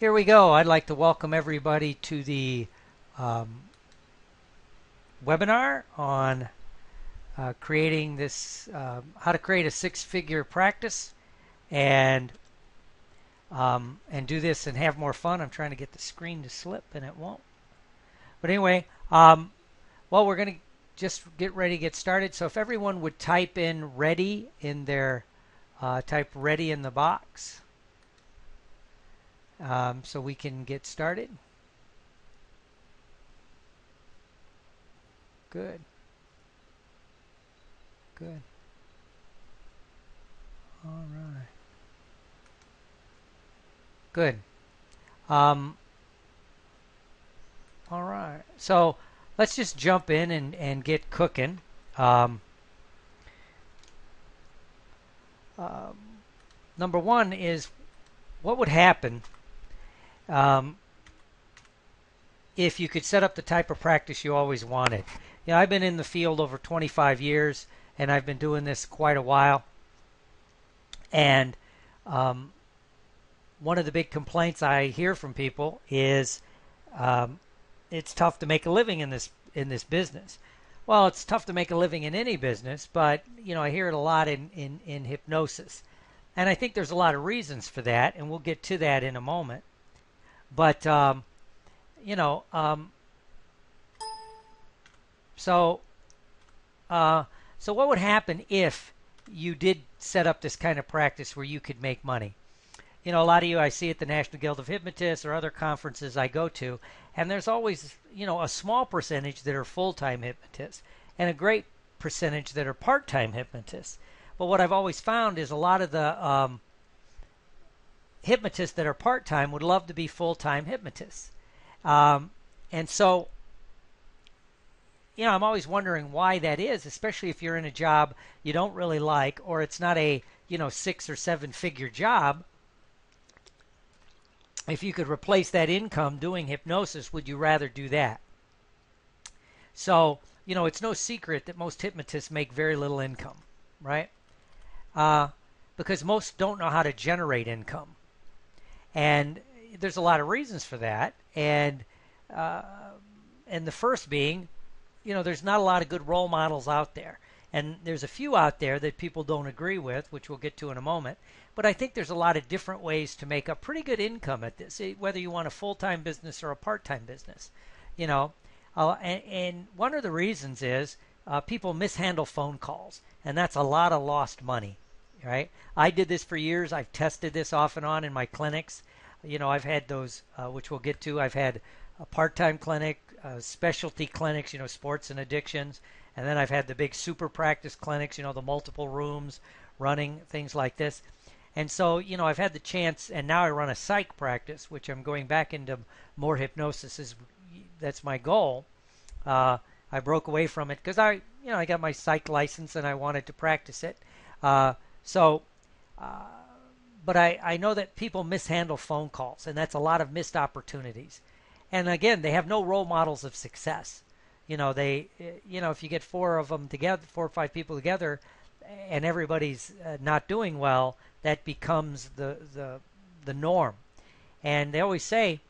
Here we go. I'd like to welcome everybody to the um, webinar on creating this, how to create a six-figure practice and do this and have more fun. I'm trying to get the screen to slip and it won't. But anyway, well, we're going to just get ready to get started. So if everyone would type in ready in their, type ready in the box so we can get started. Good. Good. All right. Good. All right. So let's just jump in and get cooking. Number one is what would happen if you could set up the type of practice you always wanted. You know, I've been in the field over 25 years, and I've been doing this quite a while. And one of the big complaints I hear from people is it's tough to make a living in this business. Well, it's tough to make a living in any business, but you know, I hear it a lot in hypnosis. And I think there's a lot of reasons for that, and we'll get to that in a moment. But you know, so what would happen if you did set up this kind of practice where you could make money? You know, a lot of you I see at the National Guild of Hypnotists or other conferences I go to, and there's always, you know, a small percentage that are full-time hypnotists and a great percentage that are part-time hypnotists. But what I've always found is a lot of the hypnotists that are part-time would love to be full-time hypnotists. And so, you know, I'm always wondering why that is, especially if you're in a job you don't really like, or it's not a, you know, 6 or 7 figure job. If you could replace that income doing hypnosis, would you rather do that? So, you know, it's no secret that most hypnotists make very little income, right? Because most don't know how to generate income. And there's a lot of reasons for that. And the first being, you know, there's not a lot of good role models out there. And there's a few out there that people don't agree with, which we'll get to in a moment. But I think there's a lot of different ways to make a pretty good income at this, whether you want a full-time business or a part-time business. You know, and one of the reasons is people mishandle phone calls, and that's a lot of lost money, right? I did this for years. I've tested this off and on in my clinics. You know, I've had those, which we'll get to. I've had a part-time clinic, specialty clinics, you know, sports and addictions. And then I've had the big super practice clinics, you know, the multiple rooms running, things like this. And so, you know, I've had the chance, and now I run a psych practice, which I'm going back into more hypnosis. That's my goal. I broke away from it because I got my psych license and I wanted to practice it. But I know that people mishandle phone calls, and that's a lot of missed opportunities. And again, they have no role models of success. You know, if you get 4 of them together, 4 or 5 people together, and everybody's not doing well, that becomes the norm. And they always say,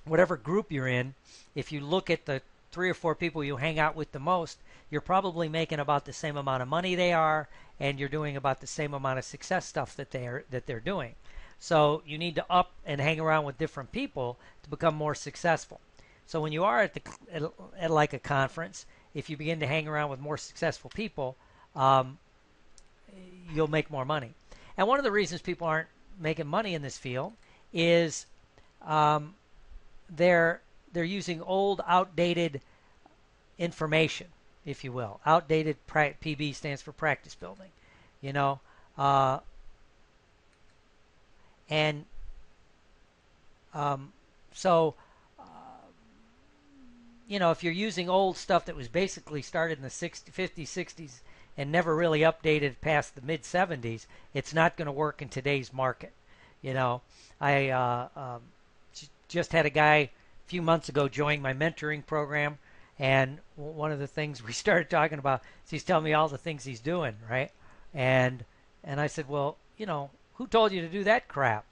whatever group you're in, if you look at the 3 or 4 people you hang out with the most, you're probably making about the same amount of money they are, and you're doing about the same amount of success stuff that they're doing. So you need to up and hang around with different people to become more successful. So when you are at like a conference, if you begin to hang around with more successful people, you'll make more money. And one of the reasons people aren't making money in this field is they're using old, outdated information, if you will. Outdated PB stands for practice building, you know. So you know, if you're using old stuff that was basically started in the 50s, 60s, and never really updated past the mid-70s, it's not going to work in today's market. You know, I just had a guy a few months ago join my mentoring program, and one of the things we started talking about is he's telling me all the things he's doing, right? And I said, well, you know, who told you to do that crap?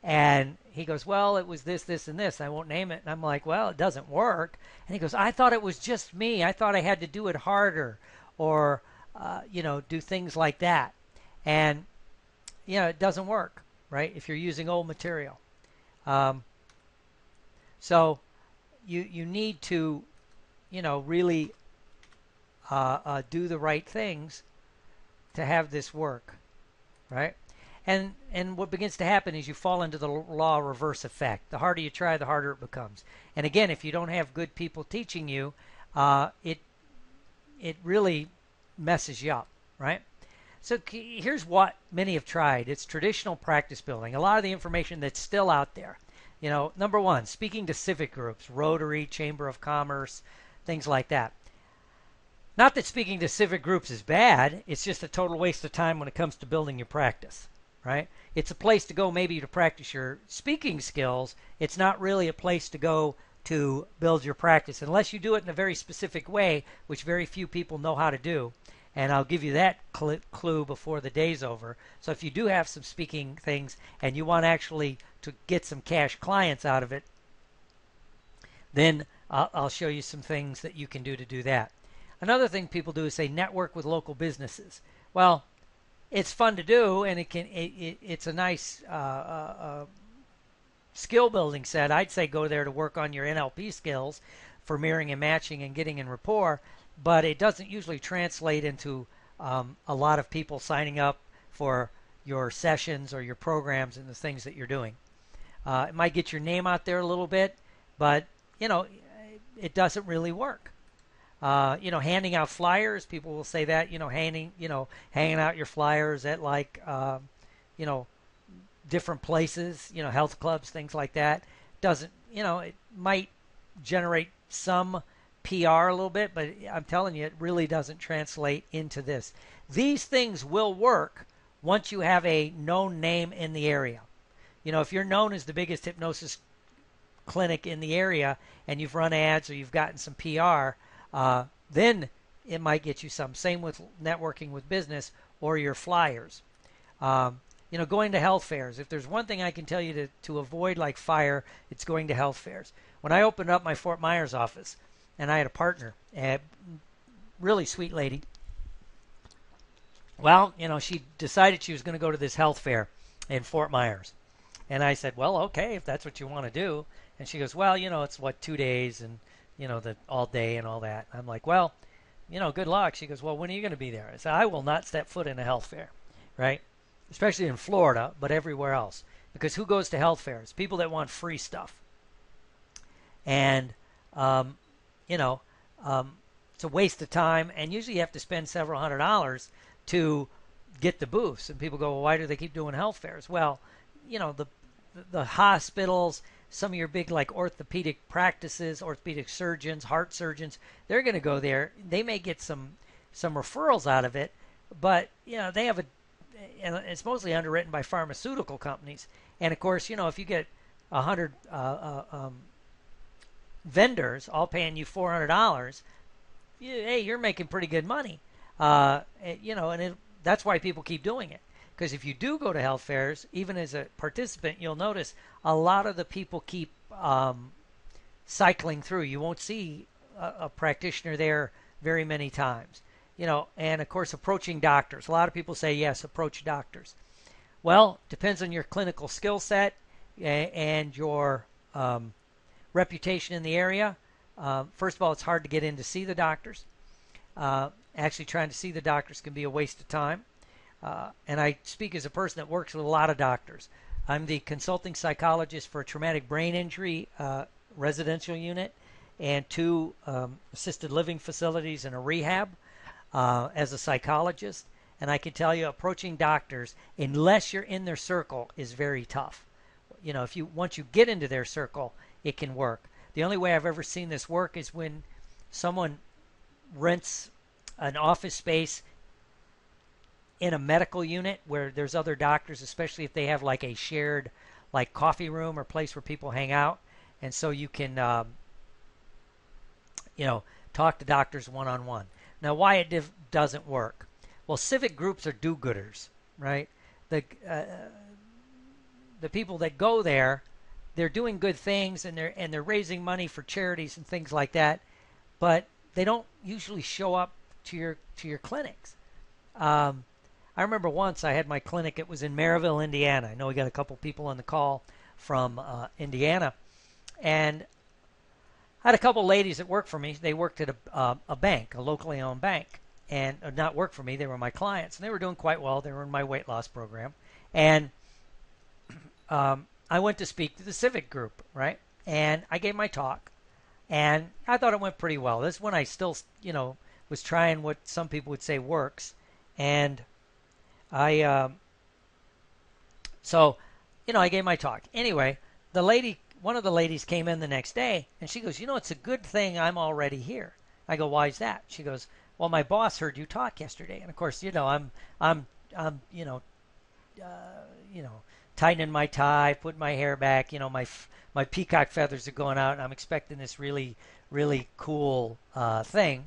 And he goes, well, it was this, this, and this. I won't name it. And I'm like, well, it doesn't work. And he goes, I thought it was just me. I thought I had to do it harder or, do things like that. And, it doesn't work, right, if you're using old material. So you need to, really do the right things to have this work, right? And what begins to happen is you fall into the law of reverse effect. The harder you try, the harder it becomes. And again, if you don't have good people teaching you, it really messes you up, right? So here's what many have tried. It's traditional practice building. A lot of the information that's still out there. Number one, speaking to civic groups, Rotary, Chamber of Commerce, things like that. Not that speaking to civic groups is bad. It's just a total waste of time when it comes to building your practice, right? It's a place to go maybe to practice your speaking skills. It's not really a place to go to build your practice unless you do it in a very specific way, which very few people know how to do. And I'll give you that clue before the day's over. So if you do have some speaking things and you want actually to get some cash clients out of it, then I'll show you some things that you can do to do that. Another thing people do is say network with local businesses. Well, it's fun to do, and it's a nice skill building set. I'd say go there to work on your NLP skills for mirroring and matching and getting in rapport, but it doesn't usually translate into a lot of people signing up for your sessions or your programs and the things that you're doing. It might get your name out there a little bit, but it doesn't really work. Handing out flyers, people will say that, hanging out your flyers at different places, health clubs, things like that. Doesn't, it might generate some PR a little bit, but I'm telling you, it really doesn't translate into this. These things will work once you have a known name in the area. If you're known as the biggest hypnosis clinic in the area and you've run ads or you've gotten some PR, then it might get you some. Same with networking with business or your flyers. Going to health fairs. If there's one thing I can tell you to avoid like fire, it's going to health fairs. When I opened up my Fort Myers office, and I had a partner, a really sweet lady. Well, she decided she was going to go to this health fair in Fort Myers. And I said, well, okay, if that's what you want to do. And she goes, well, it's 2 days and, the all day and all that. I'm like, well, good luck. She goes, well, when are you going to be there? I said, I will not step foot in a health fair, right? Especially in Florida, but everywhere else. Because who goes to health fairs? People that want free stuff. And, it's a waste of time. And usually you have to spend several $100s to get the booths. And people go, well, why do they keep doing health fairs? Well, the hospitals, some of your big like orthopedic practices, orthopedic surgeons, heart surgeons, they're going to go there. They may get some referrals out of it, but they have and it's mostly underwritten by pharmaceutical companies. And of course, if you get 100 vendors all paying you $400, hey, you're making pretty good money. That's why people keep doing it. Because if you do go to health fairs, even as a participant, you'll notice a lot of the people keep cycling through. You won't see a practitioner there very many times. And of course, approaching doctors. A lot of people say, yes, approach doctors. Well, depends on your clinical skill set and your reputation in the area. First of all, it's hard to get in to see the doctors. Actually, trying to see the doctors can be a waste of time. And I speak as a person that works with a lot of doctors. I'm the consulting psychologist for a traumatic brain injury residential unit and 2 assisted living facilities and a rehab as a psychologist. And I can tell you, approaching doctors, unless you're in their circle, is very tough. Once you get into their circle, it can work. The only way I've ever seen this work is when someone rents an office space in a medical unit where there's other doctors, especially if they have like a shared like coffee room or place where people hang out. And so you can, talk to doctors one-on-one. Now, why it doesn't work? Well, civic groups are do-gooders, right? The people that go there they're doing good things, and they're raising money for charities and things like that, but they don't usually show up to your clinics. I remember once I had my clinic. It was in Maryville, Indiana. I know we got a couple people on the call from Indiana, and I had a couple ladies that worked for me. They worked at a bank, a locally owned bank, and not work for me. They were my clients, and they were doing quite well. They were in my weight loss program, and I went to speak to the civic group, right? And I gave my talk, and I thought it went pretty well. This is when I still, was trying what some people would say works, and I gave my talk. Anyway, one of the ladies came in the next day, and she goes, it's a good thing I'm already here. I go, why is that? She goes, well, my boss heard you talk yesterday, and of course, I'm tightening my tie, putting my hair back, my peacock feathers are going out, and I'm expecting this really, really cool thing.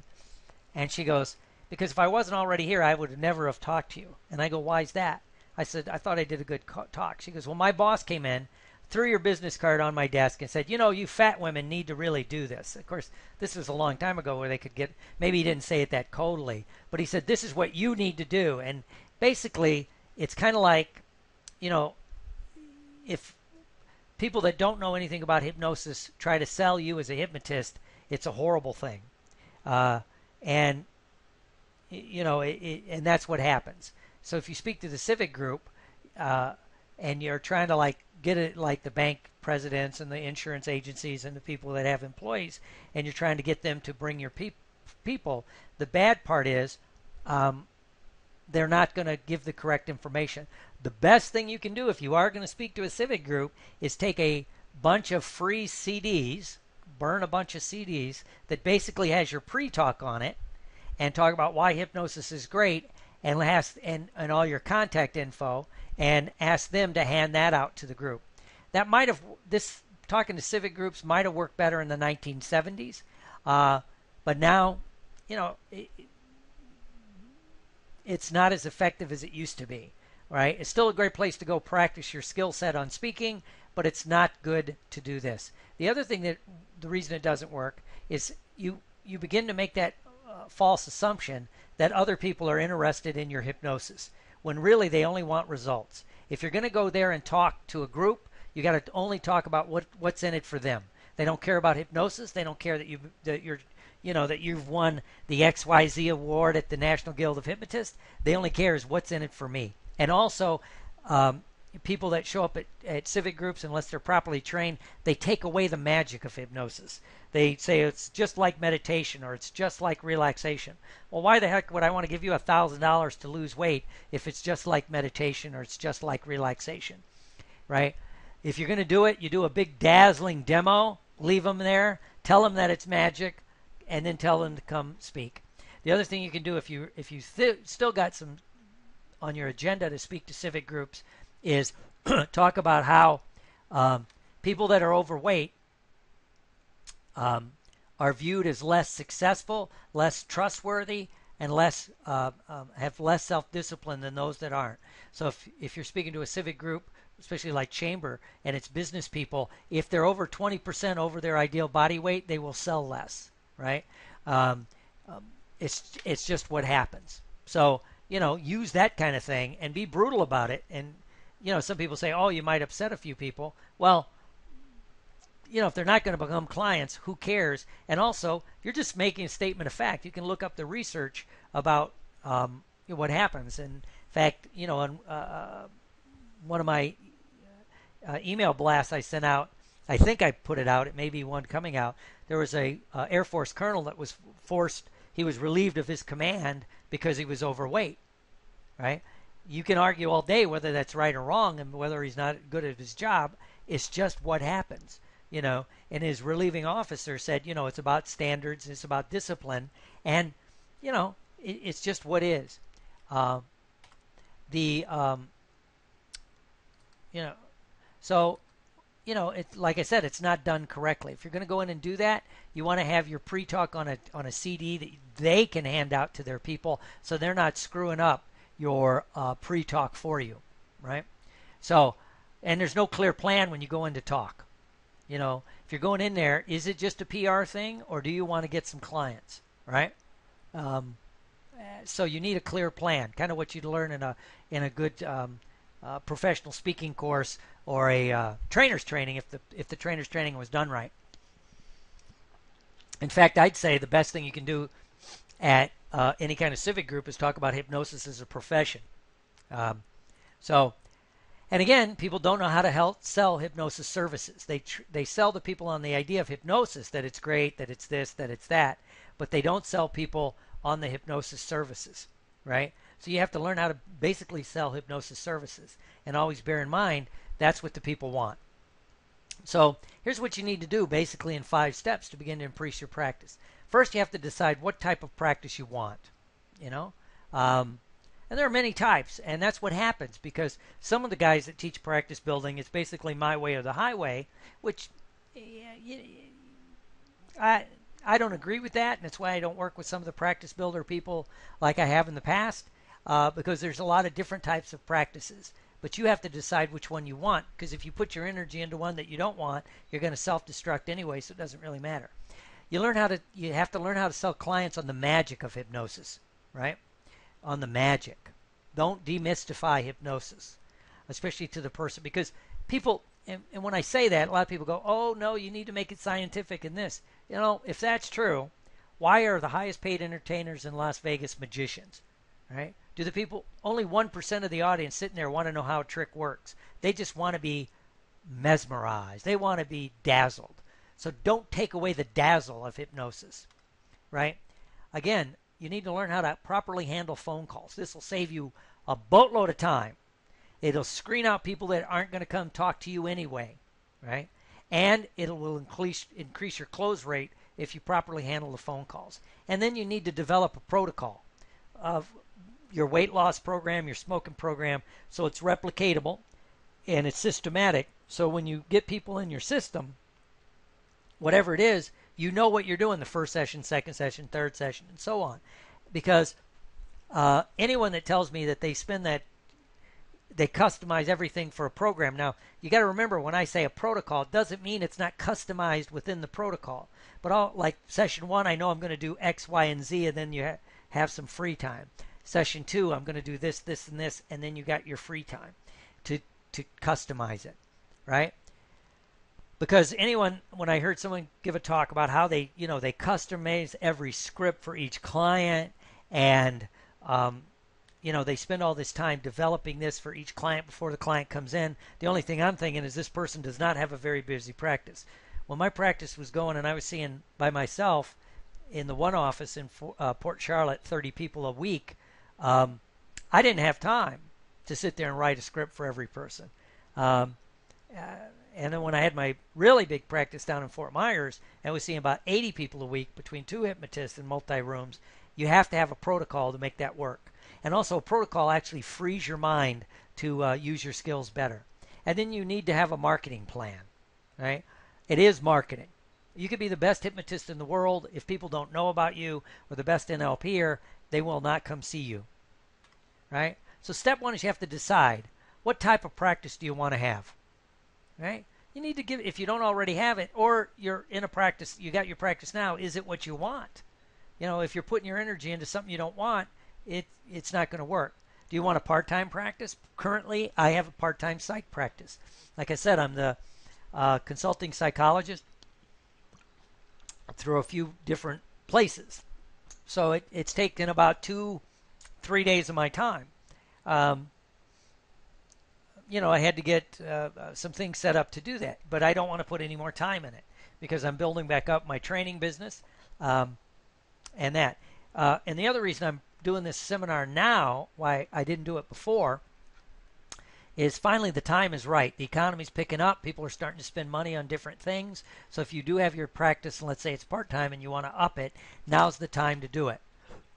And she goes, because if I wasn't already here, I would never have talked to you. And I go, why is that? I said, I thought I did a good talk. She goes, well, my boss came in, threw your business card on my desk and said, you fat women need to really do this. Of course, this was a long time ago where they could get, maybe he didn't say it that coldly, but he said, this is what you need to do. And basically, it's kind of like, if people that don't know anything about hypnosis try to sell you as a hypnotist, it's a horrible thing. And that's what happens. So if you speak to the civic group and you're trying to get it like the bank presidents and the insurance agencies and the people that have employees, and you're trying to get them to bring your people, the bad part is they're not going to give the correct information. The best thing you can do if you are going to speak to a civic group is take a bunch of free CDs, burn a bunch of CDs that basically has your pre-talk on it, and talk about why hypnosis is great, and all your contact info, and ask them to hand that out to the group. Talking to civic groups might have worked better in the 1970s, but now, it's not as effective as it used to be, right? It's still a great place to go practice your skill set on speaking, but it's not good to do this. The other thing the reason it doesn't work is you begin to make that false assumption that other people are interested in your hypnosis, when really they only want results. If you're going to go there and talk to a group, you got to only talk about what's in it for them. They don't care about hypnosis. They don't care that you've won the XYZ award at the National Guild of Hypnotists. They only care is what's in it for me. And also, people that show up at civic groups, unless they're properly trained, they take away the magic of hypnosis. They say it's just like meditation or it's just like relaxation. Well, why the heck would I want to give you $1,000 to lose weight if it's just like meditation or it's just like relaxation, right? If you're going to do it, you do a big dazzling demo, leave them there, tell them that it's magic, and then tell them to come speak. The other thing you can do if you still got some on your agenda to speak to civic groups is talk about how people that are overweight are viewed as less successful, less trustworthy, and have less self-discipline than those that aren't. So if you're speaking to a civic group, especially like Chamber, and it's business people, if they're over 20% over their ideal body weight, they will sell less, right? It's just what happens. So, use that kind of thing and be brutal about it. And, some people say, oh, you might upset a few people. Well, if they're not going to become clients, who cares? And also, you're just making a statement of fact. You can look up the research about what happens. In fact, on one of my email blasts I sent out, I think I put it out, it may be one coming out, there was a Air Force colonel that was he was relieved of his command because he was overweight, right? You can argue all day whether that's right or wrong and whether he's not good at his job. It's just what happens, and his relieving officer said, it's about standards, it's about discipline, and, it's just what is. So, like I said, it's not done correctly. If you're going to go in and do that, you want to have your pre-talk on a CD that they can hand out to their people, so they're not screwing up your pre-talk for you, right? So, and there's no clear plan when you go in to talk. If you're going in there, is it just a PR thing, or do you want to get some clients, right? Um, so you need a clear plan, kind of what you'd learn in a good professional speaking course or a trainer's training if the trainer's training was done right. In fact, I'd say the best thing you can do at any kind of civic group is talk about hypnosis as a profession. Um, so, and again, people don't know how to sell hypnosis services. They sell the people on the idea of hypnosis, that it's great, that it's this, that it's that, but they don't sell people on the hypnosis services, right? So you have to learn how to basically sell hypnosis services, and always bear in mind that's what the people want. So here's what you need to do basically in 5 steps to begin to increase your practice. First, you have to decide what type of practice you want, and there are many types, and that's what happens because some of the guys that teach practice building, it's basically my way or the highway, which I don't agree with that, and that's why I don't work with some of the practice builder people like I have in the past, because there's a lot of different types of practices. But you have to decide which one you want, because if you put your energy into one that you don't want, you're going to self-destruct anyway, so it doesn't really matter. You have to learn how to sell clients on the magic of hypnosis, right? On the magic. Don't demystify hypnosis, especially to the person, because people, and when I say that, a lot of people go, oh, no, you need to make it scientific and this. If that's true, why are the highest paid entertainers in Las Vegas magicians, right? Do the people, only 1% of the audience sitting there want to know how a trick works. They just want to be mesmerized. They want to be dazzled. So don't take away the dazzle of hypnosis, right? Again, you need to learn how to properly handle phone calls. This will save you a boatload of time. It'll screen out people that aren't going to come talk to you anyway, right? And it will increase your close rate if you properly handle the phone calls. And then you need to develop a protocol of your weight loss program, your smoking program, so it's replicatable and it's systematic. So when you get people in your system, whatever it is, you know what you're doing the first session, second session, third session, and so on. Because anyone that tells me that they customize everything for a program. Now, you got to remember when I say a protocol, it doesn't mean it's not customized within the protocol. But like session 1, I know I'm going to do X, Y, and Z, and then you have some free time. Session 2, I'm going to do this, this, and this, and then you got your free time to customize it, right? Because when I heard someone give a talk about how they customize every script for each client, and they spend all this time developing this for each client before the client comes in. The only thing I'm thinking is this person does not have a very busy practice. When my practice was going and I was seeing by myself in the one office in Port Charlotte 30 people a week, I didn't have time to sit there and write a script for every person. And then when I had my really big practice down in Fort Myers, I was seeing about 80 people a week between 2 hypnotists and multi-rooms. You have to have a protocol to make that work. And also a protocol actually frees your mind to use your skills better. And then you need to have a marketing plan, right? It is marketing. You could be the best hypnotist in the world. If people don't know about you, or the best NLPer, they will not come see you, right? So step 1 is you have to decide, what type of practice do you want to have, right? You need to if you don't already have it, or you're in a practice, you got your practice now, is it what you want? If you're putting your energy into something you don't want, it's not going to work. Do you want a part-time practice? Currently, I have a part-time psych practice. Like I said, I'm the consulting psychologist through a few different places. So it's taken about 2-3 days of my time. I had to get some things set up to do that, but I don't want to put any more time in it because I'm building back up my training business and that. And the other reason I'm doing this seminar now, why I didn't do it before, is finally the time is right. The economy's picking up. People are starting to spend money on different things. So if you do have your practice, and let's say it's part-time and you want to up it, now's the time to do it.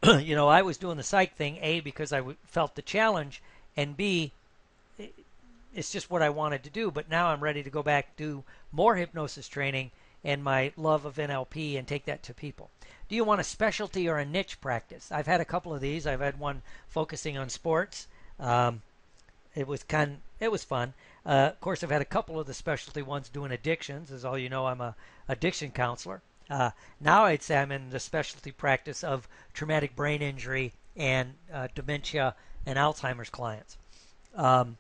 I was doing the psych thing, A, because I felt the challenge, and B, it's just what I wanted to do. But now I'm ready to go back, do more hypnosis training and my love of NLP and take that to people. Do you want a specialty or a niche practice? I've had a couple of these. I've had one focusing on sports. It was fun. Of course, I've had a couple of the specialty ones doing addictions. As all you know, I'm a addiction counselor. Now I'd say I'm in the specialty practice of traumatic brain injury and dementia and Alzheimer's clients. And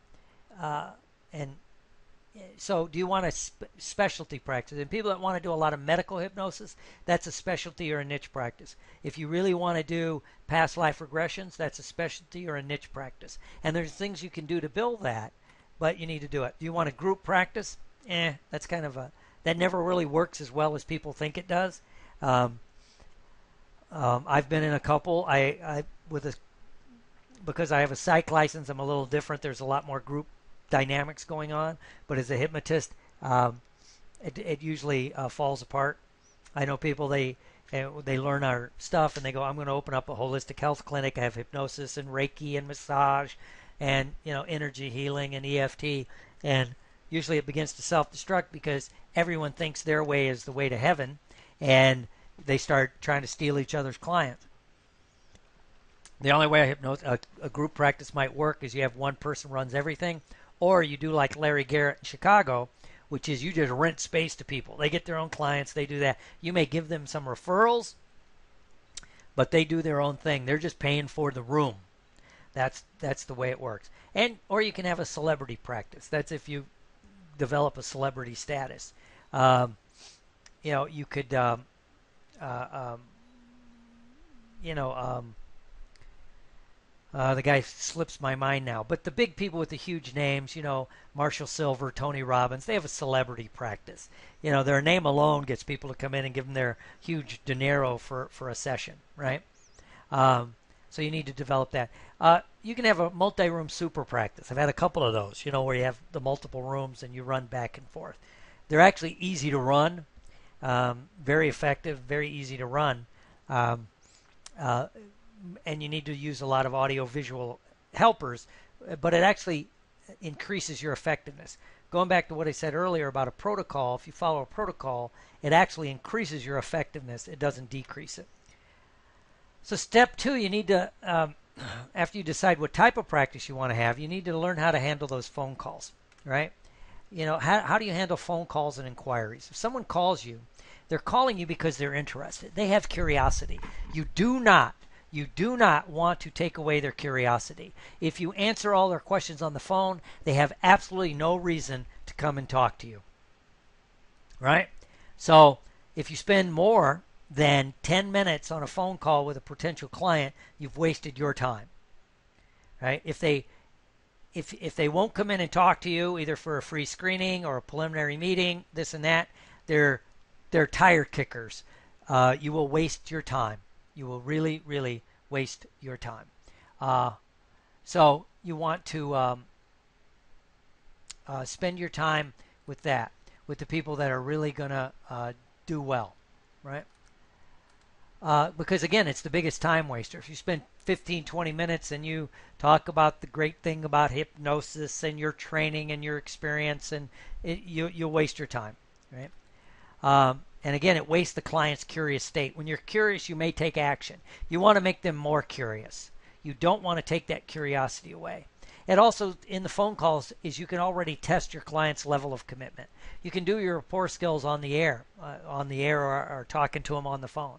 so do you want a specialty practice? And people that want to do a lot of medical hypnosis, that's a specialty or a niche practice. If you really want to do past life regressions, that's a specialty or a niche practice. And there's things you can do to build that, but you need to do it. Do you want a group practice? That's kind of that never really works as well as people think it does. I've been in a couple. Because I have a psych license, I'm a little different. There's a lot more group dynamics going on, but as a hypnotist, it usually falls apart. I know people, they learn our stuff and they go, I'm going to open up a holistic health clinic. I have hypnosis and Reiki and massage and energy healing and EFT, and usually it begins to self-destruct because everyone thinks their way is the way to heaven, and they start trying to steal each other's clients. The only way a group practice might work is you have one person runs everything, or you do like Larry Garrett in Chicago, which is you just rent space to people. They get their own clients. They do that. You may give them some referrals, but they do their own thing. They're just paying for the room. That's the way it works. Or you can have a celebrity practice. That's if you develop a celebrity status. You could, the guy slips my mind now. But the big people with the huge names, Marshall Silver, Tony Robbins, they have a celebrity practice. Their name alone gets people to come in and give them their huge dinero for a session, right? So you need to develop that. You can have a multi-room super practice. I've had a couple of those, where you have the multiple rooms and you run back and forth. They're actually easy to run, very effective, very easy to run. And you need to use a lot of audio-visual helpers, but it actually increases your effectiveness. Going back to what I said earlier about a protocol, if you follow a protocol, it actually increases your effectiveness. It doesn't decrease it. So step 2, you need to, after you decide what type of practice you want to have, you need to learn how to handle those phone calls, right? How do you handle phone calls and inquiries? If someone calls you, they're calling you because they're interested. They have curiosity. You do not want to take away their curiosity. If you answer all their questions on the phone, they have absolutely no reason to come and talk to you. Right? So if you spend more than 10 minutes on a phone call with a potential client, you've wasted your time. Right? If they won't come in and talk to you, either for a free screening or a preliminary meeting, this and that, they're tire kickers. You will waste your time. You will really, really waste your time. So you want to spend your time with that, with the people that are really going to do well, right? Because, again, it's the biggest time waster. If you spend 15, 20 minutes and you talk about the great thing about hypnosis and your training and your experience, and you'll waste your time, right? And again, it wastes the client's curious state. When you're curious, you may take action. You want to make them more curious. You don't want to take that curiosity away. And also, in the phone calls, is you can already test your client's level of commitment. You can do your rapport skills on the air or talking to them on the phone.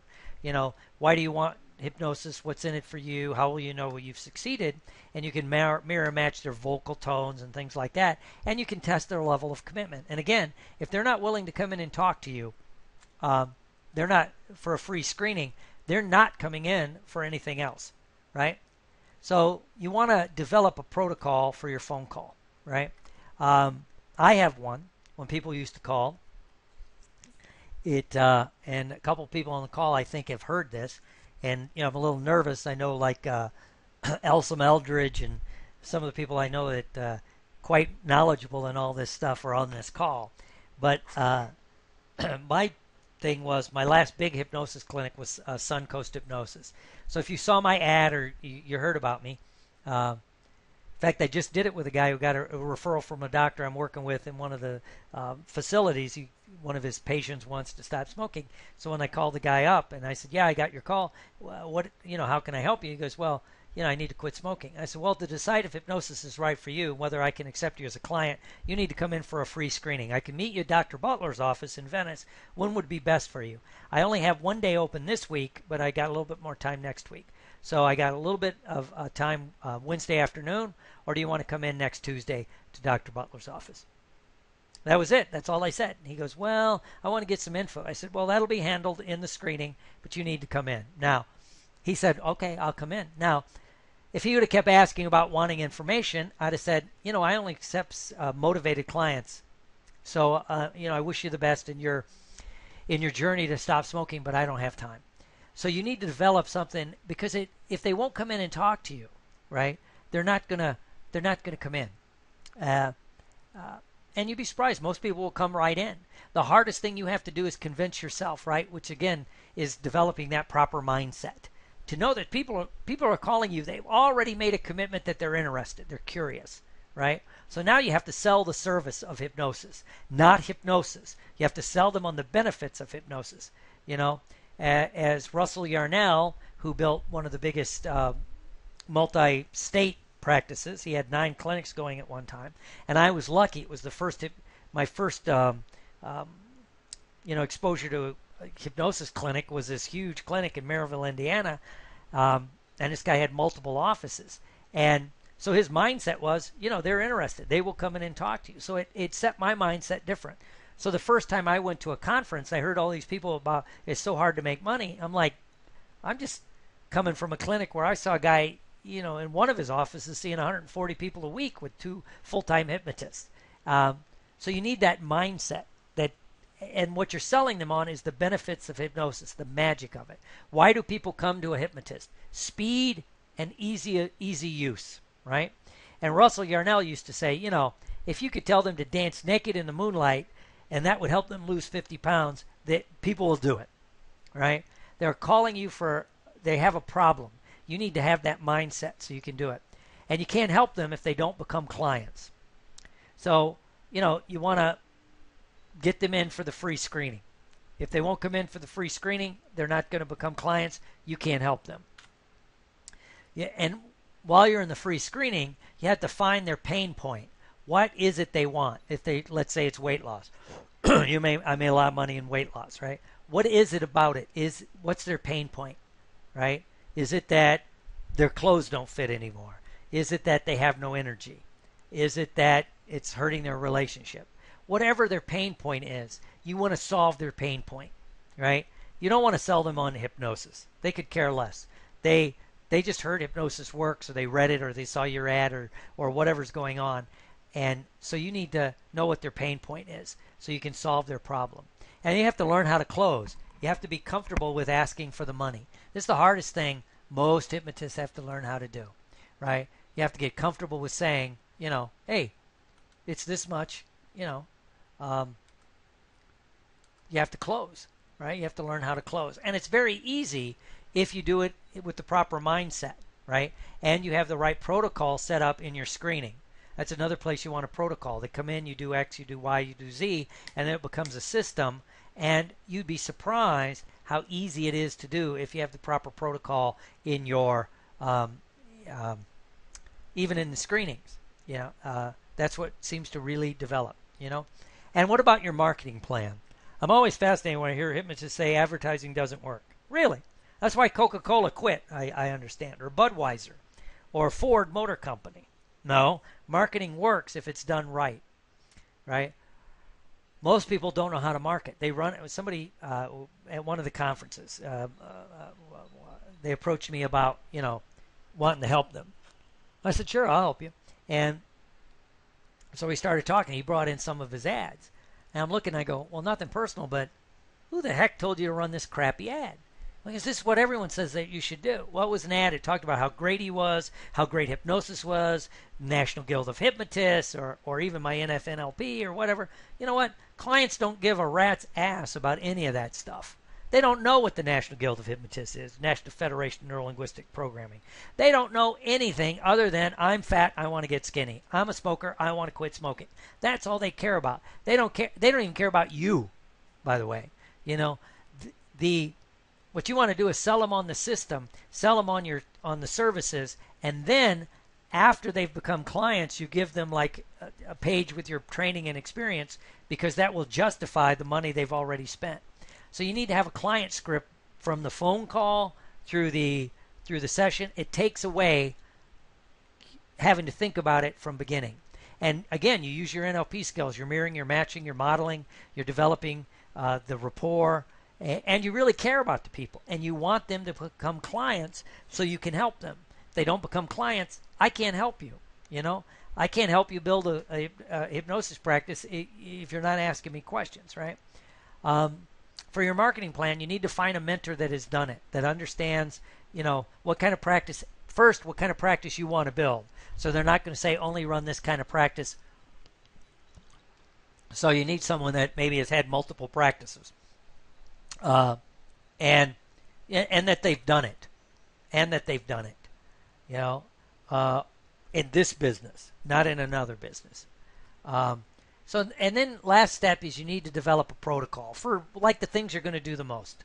Why do you want hypnosis? What's in it for you? How will you know you've succeeded? And you can mirror match their vocal tones and things like that. And you can test their level of commitment. And again, if they're not willing to come in and talk to you, they're not for a free screening. They're not coming in for anything else, right? So you want to develop a protocol for your phone call, right? I have one when people used to call. And a couple of people on the call I think have heard this, and I'm a little nervous. I know like Elsom Eldridge and some of the people I know that quite knowledgeable in all this stuff are on this call, but my thing was my last big hypnosis clinic was Suncoast Hypnosis. So if you saw my ad or you heard about me, in fact, I just did it with a guy who got a referral from a doctor I'm working with in one of the facilities. One of his patients wants to stop smoking. So when I called the guy up and I said, "Yeah, I got your call. How can I help you?" He goes, "Well, I need to quit smoking. I said, well, to decide if hypnosis is right for you, whether I can accept you as a client, you need to come in for a free screening. I can meet you at Dr. Butler's office in Venice. When would be best for you? I only have one day open this week, but I got a little bit more time next week. So I got a little bit of time Wednesday afternoon, or do you want to come in next Tuesday to Dr. Butler's office? That was it. That's all I said. He goes, well, I want to get some info. I said, well, that'll be handled in the screening, but you need to come in. Now, he said, okay, I'll come in. Now, if he would have kept asking about wanting information, I'd have said, I only accept motivated clients. So, I wish you the best in your journey to stop smoking, but I don't have time. So you need to develop something, because if they won't come in and talk to you, right, they're not gonna come in. And you'd be surprised. Most people will come right in. The hardest thing you have to do is convince yourself, right, which again is developing that proper mindset. To know that people are calling you, they've already made a commitment that they're interested, they're curious, right? So now you have to sell the service of hypnosis, not hypnosis. You have to sell them on the benefits of hypnosis. As Russell Yarnell, who built one of the biggest multi-state practices, he had 9 clinics going at one time, and I was lucky. It was my first exposure to hypnosis clinic was this huge clinic in Maryville, Indiana, and this guy had multiple offices. And so his mindset was, they're interested. They will come in and talk to you. So it set my mindset different. So the first time I went to a conference, I heard all these people about it's so hard to make money. I'm like, I'm just coming from a clinic where I saw a guy, in one of his offices seeing 140 people a week with 2 full-time hypnotists. So you need that mindset. And what you're selling them on is the benefits of hypnosis, the magic of it. Why do people come to a hypnotist? Speed and easy use, right? And Russell Yarnell used to say, if you could tell them to dance naked in the moonlight and that would help them lose 50 pounds, that people will do it, right? They're calling you they have a problem. You need to have that mindset so you can do it. And you can't help them if they don't become clients. So, you want to get them in for the free screening. If they won't come in for the free screening, they're not going to become clients. You can't help them. Yeah, and while you're in the free screening, you have to find their pain point. What is it they want? Let's say it's weight loss. I made a lot of money in weight loss, right? What is it about it? What's their pain point, right? Is it that their clothes don't fit anymore? Is it that they have no energy? Is it that it's hurting their relationship? Whatever their pain point is, you want to solve their pain point, right? You don't want to sell them on hypnosis. They could care less. They just heard hypnosis works, or they read it, or they saw your ad, or whatever's going on. And so you need to know what their pain point is so you can solve their problem. And you have to learn how to close. You have to be comfortable with asking for the money. This is the hardest thing most hypnotists have to learn how to do, right? You have to get comfortable with saying, hey, it's this much, you have to close, right? You have to learn how to close. And it's very easy if you do it with the proper mindset, right? And you have the right protocol set up in your screening. That's another place you want a protocol. They come in, you do X, you do Y, you do Z, and then it becomes a system. And you'd be surprised how easy it is to do if you have the proper protocol in your, even in the screenings. That's what seems to really develop, And what about your marketing plan? I'm always fascinated when I hear hypnotists say advertising doesn't work. Really? That's why Coca-Cola quit, I understand, or Budweiser, or Ford Motor Company. No, marketing works if it's done right, right? Most people don't know how to market. They run it with somebody at one of the conferences. They approached me about, wanting to help them. I said, sure, I'll help you. And so we started talking. He brought in some of his ads. And I'm looking, I go, well, nothing personal, but who the heck told you to run this crappy ad? Because this is what everyone says that you should do. Well, it was an ad. It talked about how great he was, how great hypnosis was, National Guild of Hypnotists, or even my NLP or whatever. You know what? Clients don't give a rat's ass about any of that stuff. They don't know what the National Guild of Hypnotists is, National Federation of Neurolinguistic Programming. They don't know anything other than I'm fat, I want to get skinny. I'm a smoker, I want to quit smoking. That's all they care about. They don't care. They don't even care about you, by the way. What you want to do is sell them on the system, sell them on the services, and then after they've become clients, you give them like a page with your training and experience, because that will justify the money they've already spent. So you need to have a client script from the phone call through the session. It takes away having to think about it from beginning. And again, you use your NLP skills. You're mirroring, you're matching, you're modeling, you're developing the rapport, and you really care about the people, and you want them to become clients so you can help them. If they don't become clients, I can't help you. I can't help you build a hypnosis practice if you're not asking me questions, right? For your marketing plan, you need to find a mentor that has done it, that understands, what kind of practice you want to build. So they're not going to say only run this kind of practice. So you need someone that maybe has had multiple practices, and that they've done it, in this business, not in another business. And then last step is you need to develop a protocol for like the things you're going to do the most,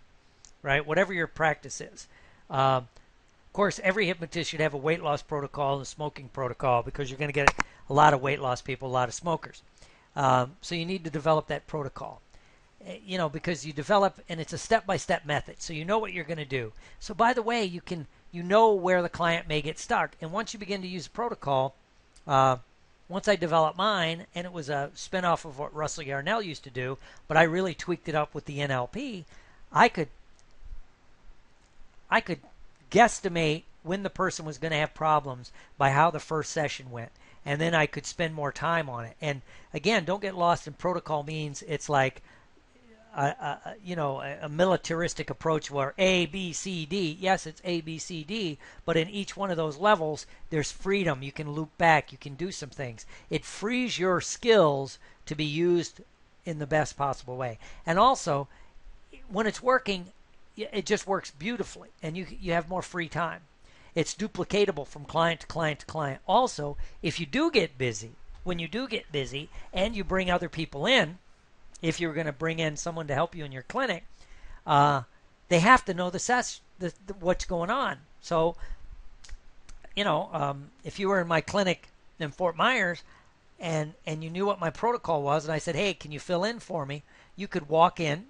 right? Whatever your practice is. Of course, every hypnotist should have a weight loss protocol and a smoking protocol, because you're going to get a lot of weight loss people, a lot of smokers. So you need to develop that protocol, because you develop, and it's a step-by-step method. So you know what you're going to do. So by the way, you know where the client may get stuck. And once you begin to use a protocol, once I developed mine, and it was a spinoff of what Russell Yarnell used to do, but I really tweaked it up with the NLP, I could guesstimate when the person was going to have problems by how the first session went. And then I could spend more time on it. And again, don't get lost in protocol means it's like a militaristic approach where A, B, C, D. Yes, it's A, B, C, D, but in each one of those levels, there's freedom. You can loop back. You can do some things. It frees your skills to be used in the best possible way. And also, when it's working, it just works beautifully, and you have more free time. It's duplicatable from client to client to client. Also, if you do get busy, when you do get busy and you bring other people in, if you're going to bring in someone to help you in your clinic, they have to know what's going on. So, if you were in my clinic in Fort Myers and you knew what my protocol was, and I said, hey, can you fill in for me? You could walk in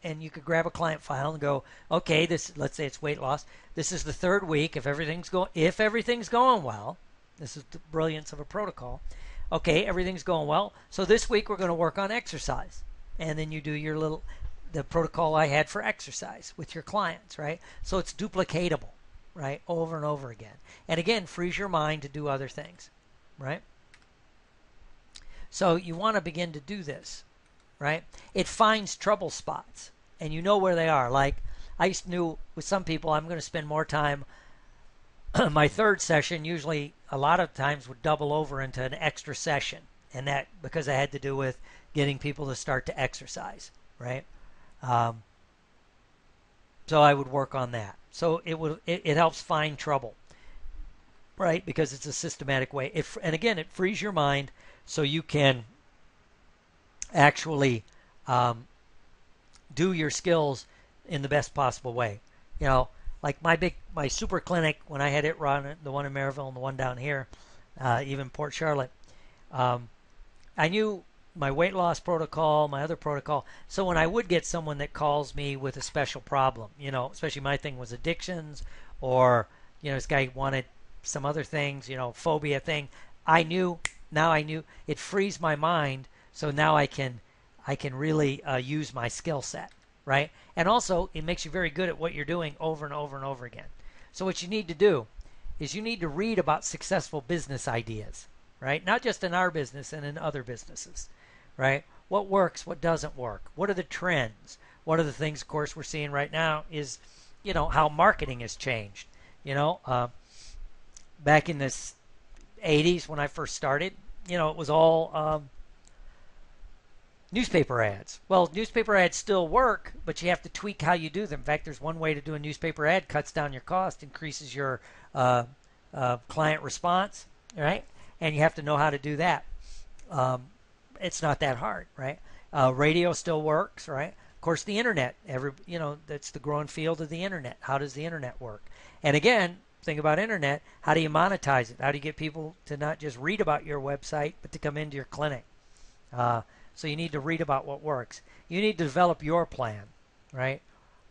and you could grab a client file and go, okay, let's say it's weight loss. This is the third week. If everything's going well, this is the brilliance of a protocol. Okay, everything's going well. So this week we're going to work on exercise. And then you do the protocol I had for exercise with your clients, right? So it's duplicatable, right? Over and over again. And again, frees your mind to do other things, right? So you want to begin to do this, right? It finds trouble spots, and you know where they are. Like I used to know with some people, I'm going to spend more time. My third session usually a lot of times would double over into an extra session, and that because I had to do with getting people to start to exercise, right? So I would work on that. So it helps find trouble, right? Because it's a systematic way. And again, it frees your mind so you can actually do your skills in the best possible way. Like my super clinic, when I had it run, the one in Maryville and the one down here, even Port Charlotte, I knew my weight loss protocol, my other protocol. So when I would get someone that calls me with a special problem, especially my thing was addictions, or this guy wanted some other things, phobia thing, I knew it frees my mind. So now I can really use my skill set, right? And also, it makes you very good at what you're doing over and over and over again. So what you need to do is you need to read about successful business ideas, right? Not just in our business and in other businesses, right? What works, what doesn't work? What are the trends? One of the things, of course, we're seeing right now is, how marketing has changed. Back in the 80s when I first started, it was all newspaper ads. Well, newspaper ads still work, but you have to tweak how you do them. In fact, there's one way to do a newspaper ad, cuts down your cost, increases your client response, right? And you have to know how to do that. It's not that hard, right? Radio still works, right? Of course, the internet. That's the growing field of the internet. How does the internet work? And again, think about internet. How do you monetize it? How do you get people to not just read about your website, but to come into your clinic? So you need to read about what works. You need to develop your plan, right?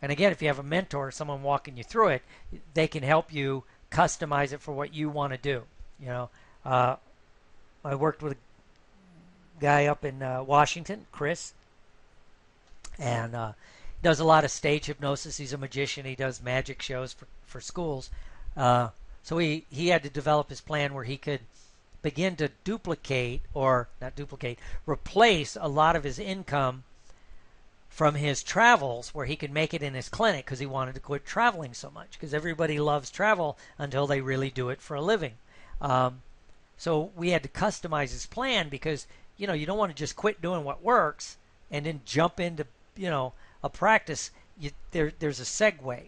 And again, if you have a mentor, someone walking you through it, they can help you customize it for what you want to do. I worked with a guy up in Washington, Chris, and does a lot of stage hypnosis. He's a magician. He does magic shows for schools. So he had to develop his plan where he could begin to replace a lot of his income from his travels, where he could make it in his clinic, because he wanted to quit traveling so much, because everybody loves travel until they really do it for a living. So we had to customize his plan, because you don't want to just quit doing what works and then jump into a practice. There's a segue.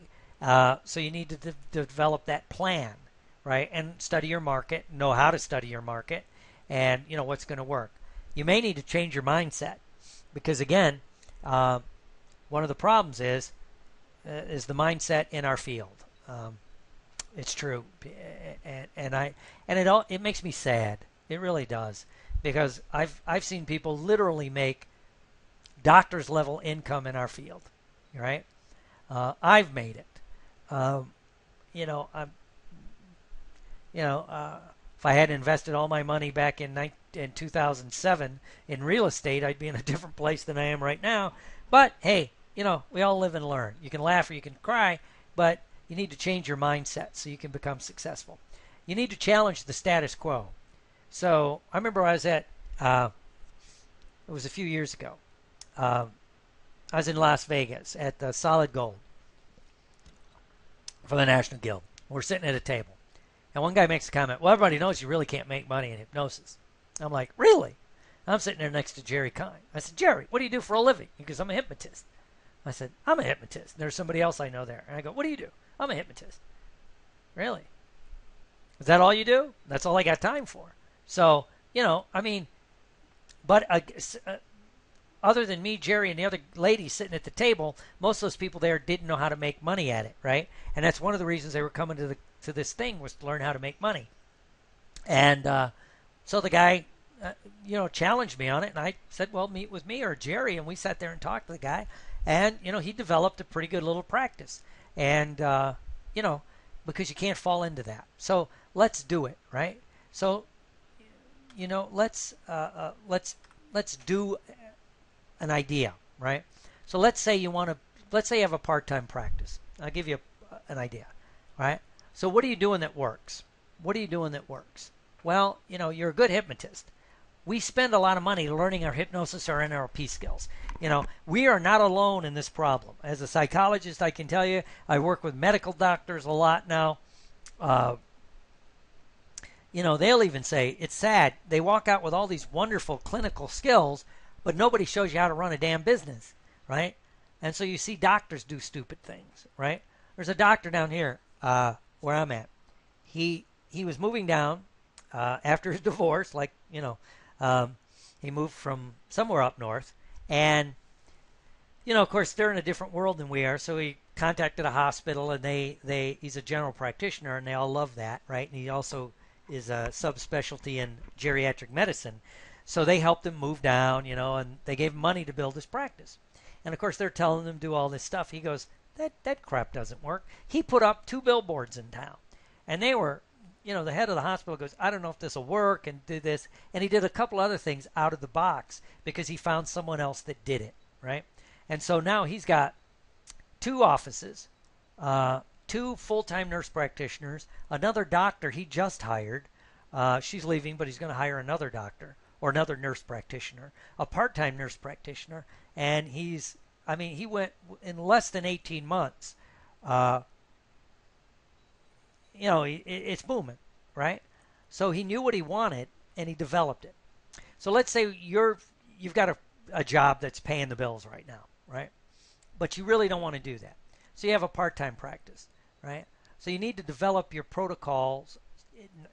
So you need to develop that plan, right? And study your market, know how to study your market, and what's going to work. You may need to change your mindset, because again, one of the problems is the mindset in our field. It's true, and it makes me sad. It really does, because I've seen people literally make doctor's level income in our field, right? I've made it. If I had invested all my money back in 2007 in real estate, I'd be in a different place than I am right now. But hey, we all live and learn. You can laugh or you can cry, but you need to change your mindset so you can become successful. You need to challenge the status quo. So I remember I was it was a few years ago. I was in Las Vegas at the Solid Gold for the National Guild. We're sitting at a table. And one guy makes a comment, well, everybody knows you really can't make money in hypnosis. I'm like, really? I'm sitting there next to Jerry Kine. I said, Jerry, what do you do for a living? He goes, I'm a hypnotist. I said, I'm a hypnotist. There's somebody else I know there. And I go, what do you do? I'm a hypnotist. Really? Is that all you do? That's all I got time for. So, but other than me, Jerry, and the other ladies sitting at the table, most of those people there didn't know how to make money at it, right? And that's one of the reasons they were coming to this thing, was to learn how to make money. And so the guy, challenged me on it, and I said, well, meet with me or Jerry, and we sat there and talked to the guy, and he developed a pretty good little practice, and because you can't fall into that. So let's do it, right? So let's do an idea, right? So let's say you have a part-time practice. I'll give you an idea, right? So what are you doing that works? What are you doing that works? Well, you're a good hypnotist. We spend a lot of money learning our hypnosis or NLP skills. We are not alone in this problem. As a psychologist, I can tell you, I work with medical doctors a lot now. They'll even say, it's sad, they walk out with all these wonderful clinical skills, but nobody shows you how to run a damn business, right? And so you see doctors do stupid things, right? There's a doctor down here where I'm at. He was moving down after his divorce, he moved from somewhere up north, and of course they're in a different world than we are. So he contacted a hospital, and he's a general practitioner, and they all love that, right? And he also is a subspecialty in geriatric medicine. So they helped him move down, and they gave him money to build his practice. And of course they're telling him to do all this stuff. He goes, that crap doesn't work. He put up 2 billboards in town, and they were, the head of the hospital goes, I don't know if this will work, and do this. And he did a couple other things out of the box because he found someone else that did it, right? And so now he's got 2 offices, 2 full-time nurse practitioners, another doctor he just hired. She's leaving, but he's going to hire another doctor or another nurse practitioner, a part-time nurse practitioner. And he went in less than 18 months. It's booming, right? So he knew what he wanted, and he developed it. So let's say you've got a job that's paying the bills right now, right? But you really don't want to do that. So you have a part-time practice, right? So you need to develop your protocols.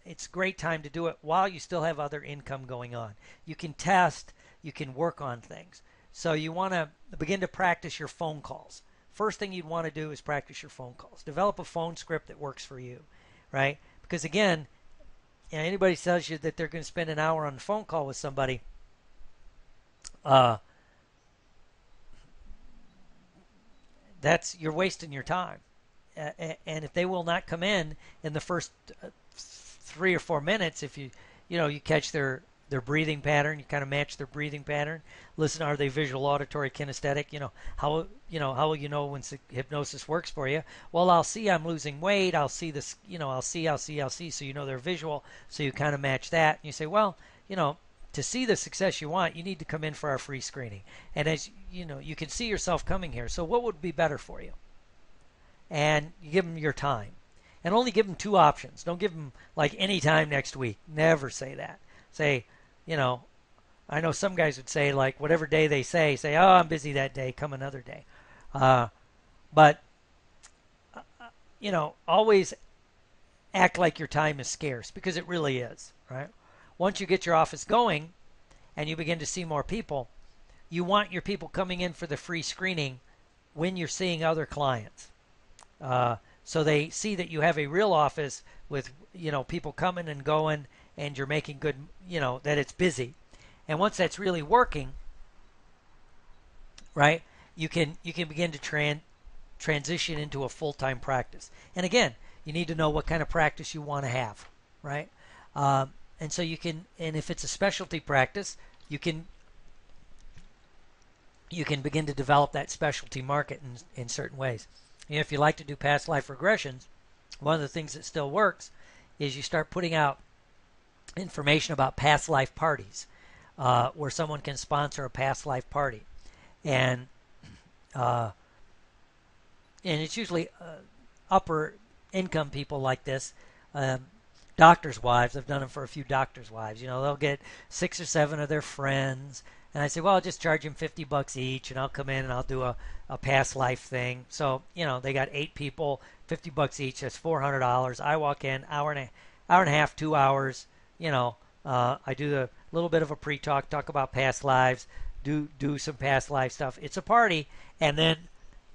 It's a great time to do it while you still have other income going on. You can test, you can work on things. So you want to begin to practice your phone calls. First thing you'd want to do is practice your phone calls. Develop a phone script that works for you, right? Because again, anybody tells you that they're going to spend an hour on a phone call with somebody, you're wasting your time. And if they will not come in the first 3 or 4 minutes, if you catch their breathing pattern, you kind of match their breathing pattern. Listen, are they visual, auditory, kinesthetic? How will you know when hypnosis works for you? Well, I'll see I'm losing weight. I'll see this. I'll see. So they're visual. So you kind of match that. And you say, well, to see the success you want, you need to come in for our free screening. And as you can see yourself coming here. So what would be better for you? And you give them your time. And only give them 2 options. Don't give them like any time next week. Never say that. Say, I know some guys would say like whatever day they say, oh, I'm busy that day, come another day. But always act like your time is scarce, because it really is, right? Once you get your office going and you begin to see more people, you want your people coming in for the free screening when you're seeing other clients. So they see that you have a real office with, people coming and going, and you're making good, that it's busy. And once that's really working, right, you can begin to transition into a full-time practice. And again, you need to know what kind of practice you want to have, right? And so you can, and if it's a specialty practice, you can begin to develop that specialty market in certain ways. If you like to do past life regressions, one of the things that still works is you start putting out information about past life parties, where someone can sponsor a past life party, and it's usually upper income people like this, doctors' wives. I've done them for a few doctors' wives. They'll get 6 or 7 of their friends, and I say, well, I'll just charge them $50 each, and I'll come in and I'll do a past life thing. So they got 8 people, $50 each. That's $400. I walk in, hour and a half, 2 hours. I do a little bit of a pre-talk, talk about past lives, do some past life stuff. It's a party, and then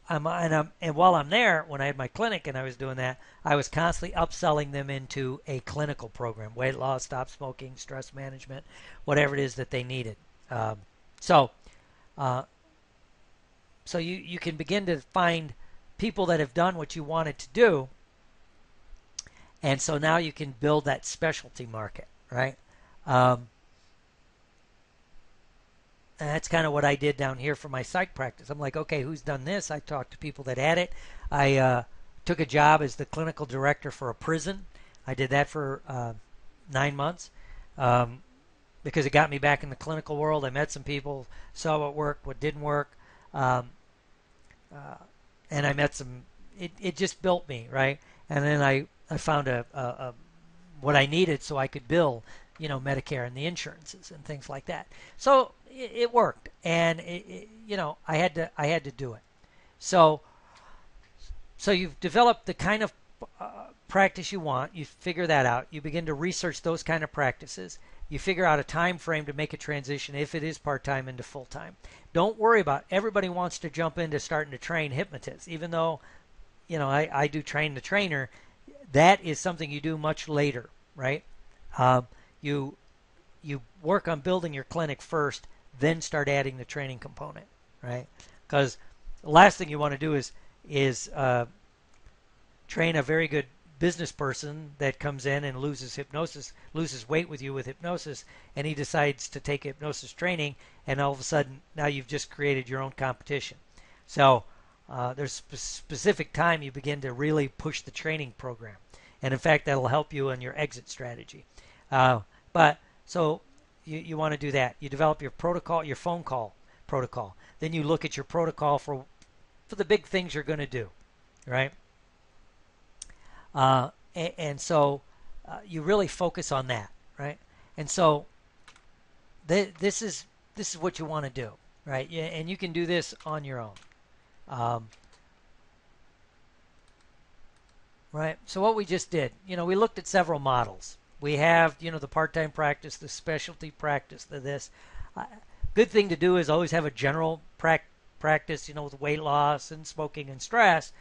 and while I'm there, when I had my clinic and I was doing that, I was constantly upselling them into a clinical program: weight loss, stop smoking, stress management, whatever it is that they needed. So you can begin to find people that have done what you wanted to do, and so now you can build that specialty market, right? And that's kind of what I did down here for my psych practice. I'm like, okay, who's done this? I talked to people that had it. I took a job as the clinical director for a prison. I did that for 9 months because it got me back in the clinical world. I met some people, saw what worked, what didn't work, and I met some. It just built me, right? And then I found what I needed so I could bill, Medicare and the insurances and things like that. So it worked, and I had to do it. So you've developed the kind of practice you want. You figure that out. You begin to research those kind of practices. You figure out a time frame to make a transition, if it is part-time, into full-time. Don't worry about it. Everybody wants to jump into starting to train hypnotists, even though I do train the trainer. That is something you do much later, right? You work on building your clinic first, then start adding the training component, right? Because the last thing you want to do is train a very good business person that comes in and loses weight with you with hypnosis, and he decides to take hypnosis training, and all of a sudden now you've just created your own competition. So there's a specific time you begin to really push the training program, and in fact that'll help you in your exit strategy. But so you want to do that. You develop your protocol, your phone call protocol. Then you look at your protocol for the big things you're going to do, right? And so you really focus on that, right? And so this is what you want to do, right? And you can do this on your own. Right? So what we just did, we looked at several models. We have, the part-time practice, the specialty practice, this. good thing to do is always have a general practice, with weight loss and smoking and stress,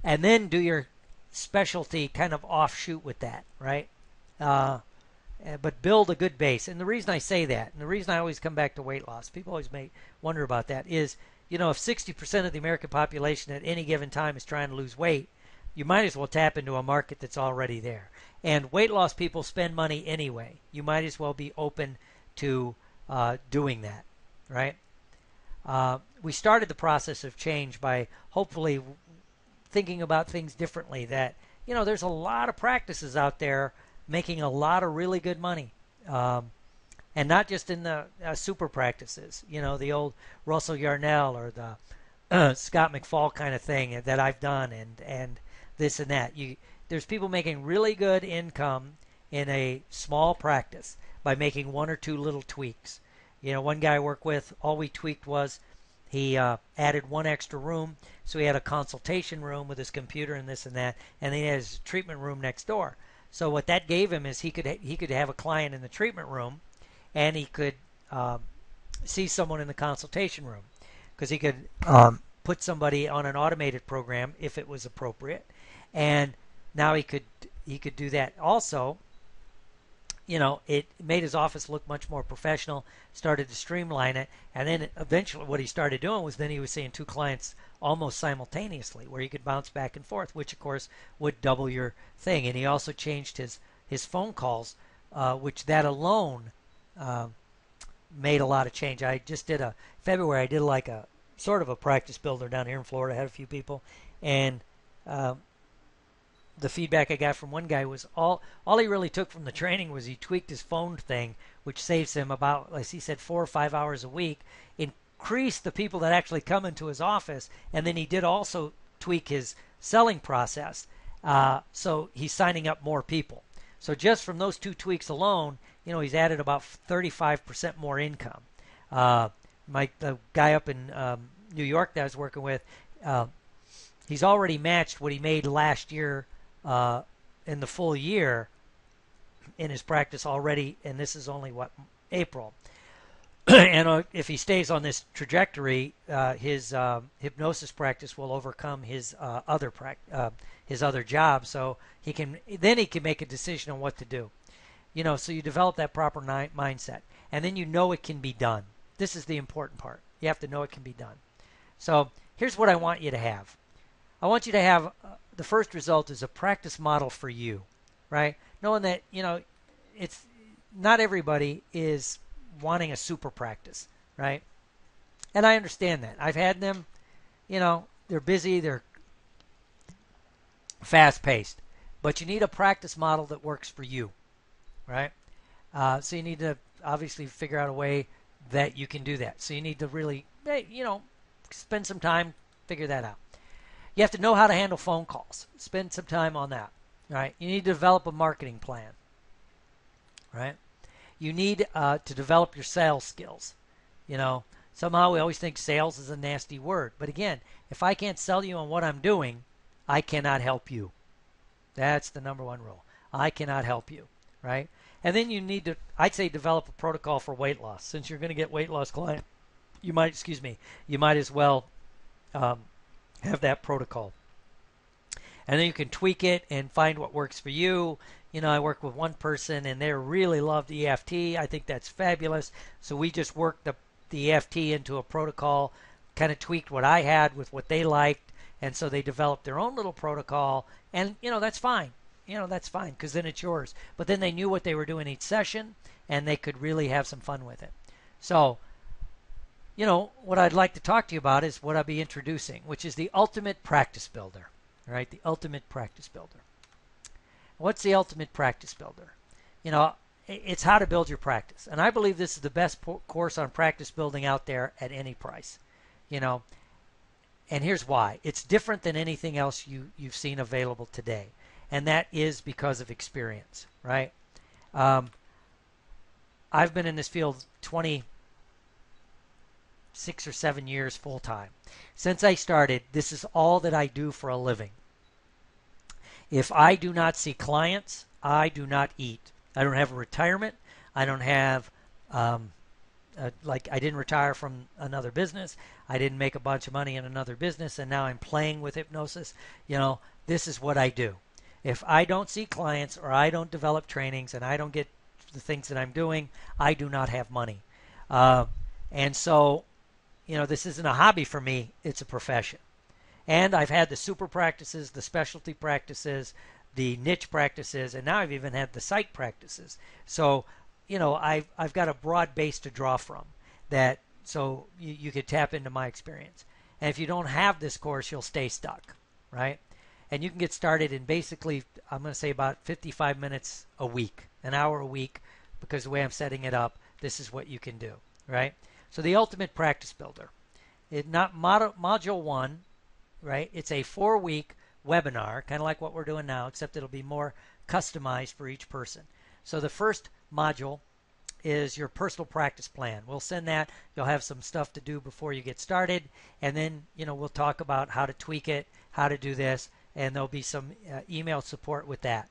and then do your specialty kind of offshoot with that, right? But build a good base. And the reason I say that, and the reason I always come back to weight loss, people always may wonder about that, is, if 60% of the American population at any given time is trying to lose weight, you might as well tap into a market that's already there. And weight loss people spend money anyway. You might as well be open to doing that, right? We started the process of change by hopefully thinking about things differently. That, there's a lot of practices out there making a lot of really good money. And not just in the super practices, the old Russell Yarnell or the Scott McFall kind of thing that I've done, and this and that. There's people making really good income in a small practice by making one or two little tweaks. One guy I work with, all we tweaked was he added one extra room, so he had a consultation room with his computer and this and that, and then he had his treatment room next door. So what that gave him is he could have a client in the treatment room, and he could see someone in the consultation room, because he could put somebody on an automated program if it was appropriate, and now he could do that. Also, it made his office look much more professional, started to streamline it, and then eventually what he started doing was then he was seeing two clients almost simultaneously, where he could bounce back and forth, which of course would double your thing. And he also changed his phone calls, which that alone made a lot of change. I just did February, I did like a sort of a practice builder down here in Florida. I had a few people, and the feedback I got from one guy was all he really took from the training was he tweaked his phone thing, which saves him about, as he said, 4 or 5 hours a week, increased the people that actually come into his office, and then he did also tweak his selling process. So he's signing up more people. So just from those two tweaks alone, he's added about 35% more income. The guy up in New York that I was working with, he's already matched what he made last year in the full year in his practice already, and this is only April. And if he stays on this trajectory, his hypnosis practice will overcome his other job, so he can make a decision on what to do. So you develop that proper mindset, and then it can be done. This is the important part. You have to know it can be done. So here's what I want you to have. I want you to have the first result is a practice model for you, right? Knowing that, it's not everybody is wanting a super practice, right? And I understand that. I've had them, they're busy, they're fast-paced, but you need a practice model that works for you, right? So you need to obviously figure out a way that you can do that. So you need to really, spend some time, figure that out. You have to know how to handle phone calls. Spend some time on that, right? You need to develop a marketing plan, right? You need to develop your sales skills. Somehow we always think sales is a nasty word. But again, if I can't sell you on what I'm doing, I cannot help you. That's the number one rule. I cannot help you, right? And then you need to, I'd say, develop a protocol for weight loss. Since you're going to get weight loss client, you might as well have that protocol. And then you can tweak it and find what works for you. I work with one person and they really loved EFT. I think that's fabulous. So we just worked the EFT into a protocol, kind of tweaked what I had with what they liked. And so they developed their own little protocol. And, that's fine. That's fine because then it's yours. But then they knew what they were doing each session and they could really have some fun with it. So, what I'd like to talk to you about is what I'll be introducing, which is the ultimate practice builder. All right, the ultimate practice builder. What's the ultimate practice builder? It's how to build your practice. And I believe this is the best course on practice building out there at any price. And here's why. It's different than anything else you've seen available today. And that is because of experience, right? I've been in this field 26 or 7 years full time. Since I started, this is all that I do for a living. If I do not see clients, I do not eat. I don't have a retirement. I don't have like I didn't retire from another business. I didn't make a bunch of money in another business, and now I'm playing with hypnosis. This is what I do. If I don't see clients or I don't develop trainings and I don't get the things that I'm doing, I do not have money. And so, this isn't a hobby for me. It's a profession. And I've had the super practices, the specialty practices, the niche practices, and now I've even had the psych practices. So, I've got a broad base to draw from that, so you could tap into my experience. And if you don't have this course, you'll stay stuck, right? And you can get started in basically, I'm going to say about 55 minutes a week, an hour a week, because the way I'm setting it up, this is what you can do, right? So the ultimate practice builder. Module 1, right? It's a 4-week webinar, kind of like what we're doing now, except it'll be more customized for each person. So the first module is your personal practice plan. We'll send that. You'll have some stuff to do before you get started, and then we'll talk about how to tweak it, how to do this, and there'll be some email support with that.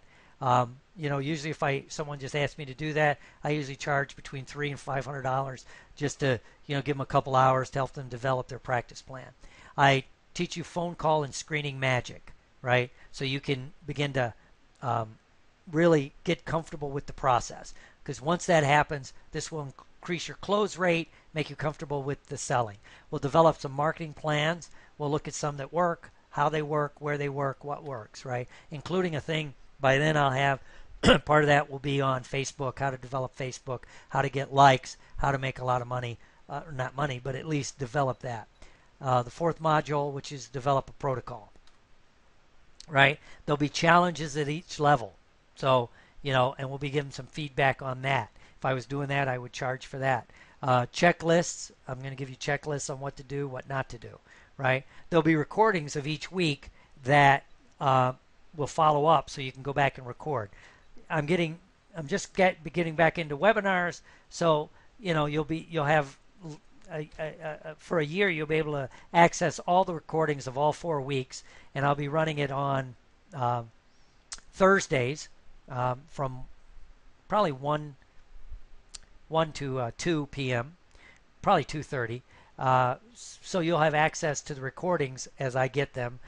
Usually if someone just asks me to do that, I usually charge between $300 and $500 just to give them a couple hours to help them develop their practice plan. I teach you phone call and screening magic, right? So you can begin to really get comfortable with the process. Because once that happens, this will increase your close rate, make you comfortable with the selling. We'll develop some marketing plans. We'll look at some that work, how they work, where they work, what works, right? Including a thing, by then I'll have, part of that will be on Facebook, how to develop Facebook, how to get likes, how to make a lot of money, not money, but at least develop that. The fourth module, which is develop a protocol, right? There'll be challenges at each level. So, and we'll be giving some feedback on that. If I was doing that, I would charge for that. Checklists, I'm going to give you checklists on what to do, what not to do, right? There'll be recordings of each week that will follow up so you can go back and record. I'm just getting back into webinars, so, you'll have, for a year, you'll be able to access all the recordings of all 4 weeks, and I'll be running it on Thursdays, from probably 1 to 2 p.m., probably 2:30. So you'll have access to the recordings as I get them,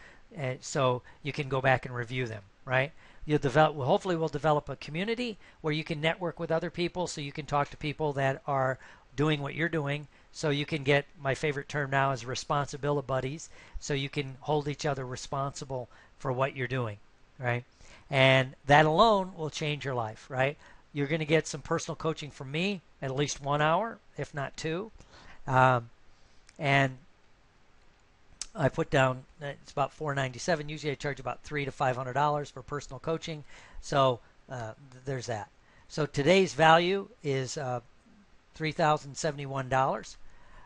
so you can go back and review them, right? Hopefully we'll develop a community where you can network with other people, so you can talk to people that are doing what you're doing, so you can get, my favorite term now is responsibility buddies, so you can hold each other responsible for what you're doing, right? And that alone will change your life, right? You're going to get some personal coaching from me at least 1 hour, if not 2. And I put down, it's about $497. Usually I charge about $300 to $500 for personal coaching. So there's that. So today's value is $3,071.